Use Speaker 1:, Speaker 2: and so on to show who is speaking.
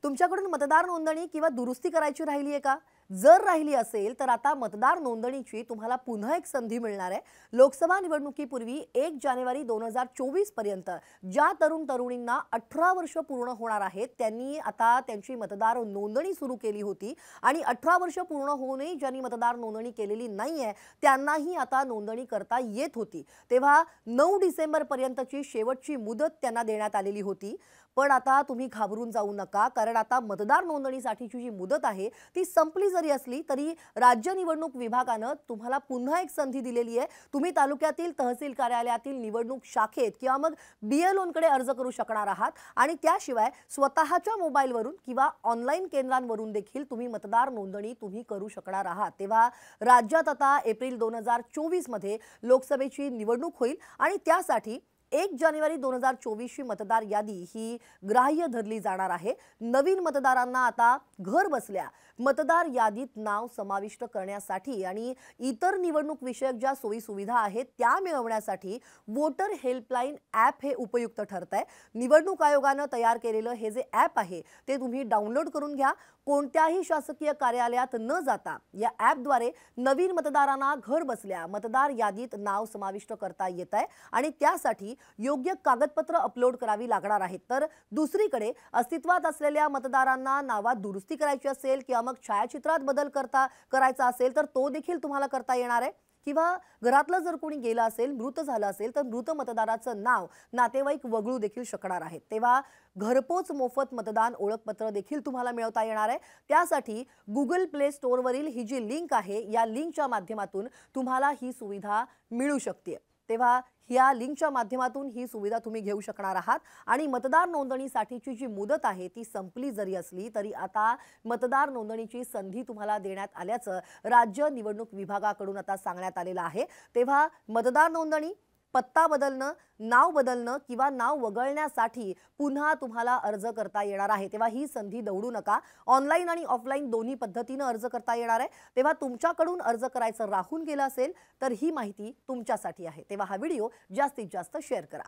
Speaker 1: तुमच्याकडून मतदार नोंदणी किंवा दुरुस्ती करायची राहिली आहे का? जर राहिली असेल तर आता मतदार नोंदणीची तुम्हाला पुन्हा एक संधी मिळणार आहे। लोकसभा निवडणुकीपूर्वी 1 जानेवारी 2024 पर्यंत ज्या तरुण तरुणींना 18 वर्ष पूर्ण होणार आहेत त्यांनी आता त्यांची मतदार नोंदणी सुरू केली होती आणि 18 वर्ष पूर्ण होऊनही ज्यांनी मतदार नोंदणी केलेली नाहीये त्यांनाही आता नोंदणी करता येत होती। तेव्हा 9 डिसेंबर पर्यंतची शेवटची मुदत त्यांना देण्यात आलेली होती। पण आता तुम्ही घाबरून जाऊ नका, कारण आता मतदार नोंदणीसाठीची जी मुदत आहे ती संपली जरी असली तरी राज्य निवडणूक विभागाने तुम्हाला पुन्हा एक संधी दिलेली आहे। तुम्ही तालुक्यातील तहसील कार्यालयातील निवडणूक शाखेत किंवा मग BLOंकडे अर्ज करू शकणार आहात आणि त्याशिवाय स्वतःच्या मोबाईलवरून किंवा ऑनलाईन केंद्रांवरून देखील तुम्ही मतदार नोंदणी करू शकणार आहात। तेव्हा राज्यात आता एप्रिल 2024 मध्ये लोकसभेची निवडणूक होईल आणि त्यासाठी 1 जानेवारी 2024 ची मतदार यादी ही ग्राह्य धरली जाणार आहे। नवीन मतदारांना आता घर बसल्या मतदार यादीत नाव समाविष्ट करण्यासाठी आणि इतर निवडणूक विषयक ज्या सोयी सुविधा आहेत त्या मिळवण्यासाठी वोटर हेल्पलाइन ॲप हे उपयुक्त ठरतंय। निवडणूक आयोगाने तयार केलेलं हे जे ॲप आहे ते तुम्ही डाउनलोड करून घ्या। कोणत्याही शासकीय कार्यालयात न जाता या ॲपद्वारे नवीन मतदारांना घर बसल्या मतदार यादीत नाव समाविष्ट करता येतंय आणि त्यासाठी योग्य कागदपत्र अपलोड करावी लागणार आहेत। तर दुसरीकडे अस्तित्वात असलेल्या मतदारांना नावात दुरुस्ती करायची असेल किंवा मग छायाचित्रात बदल करायचा असेल तर तो देखील तुम्हाला करता येणार आहे। किंवा घरातलं जर कोणी गेलं असेल मृत झालं असेल तर मृत मतदाराचं नाव नातेवाईक वगळू देखील शकणार आहेत। तेव्हा घरपोच मोफत मतदान ओळखपत्र देखील तुम्हाला मिळवता येणार आहे। त्यासाठी Google Play स्टोअरवरील ही जी लिंक आहे या लिंकच्या माध्यमातून तुम्हाला ही सुविधा मिळू शकते। तेव्हा या लिंकच्या माध्यमातून ही सुविधा तुम्ही घेऊ शकणार आहात आणि मतदार नोंदणीसाठीची जी मुदत आहे ती संपली जरी असली तरी आता मतदार नोंदणीची संधी तुम्हाला देण्यात आल्याचं राज्य निवडणूक विभागाकडून आता सांगण्यात आलेलं आहे। तेव्हा मतदार नोंदणी, पत्ता बदलणं, नाव बदलणं किंवा नाव वगळण्यासाठी पुन्हा तुम्हाला अर्ज करता येणार आहे। तेव्हा ही संधी दवडू नका। ऑनलाईन आणि ऑफलाईन दोन्ही पद्धतीने अर्ज करता येणार आहे। तेव्हा तुमच्याकडून अर्ज करायचं राहून गेलं असेल तर ही माहिती तुमच्यासाठी आहे। तेव्हा हा व्हिडिओ जास्तीत जास्त शेअर करा।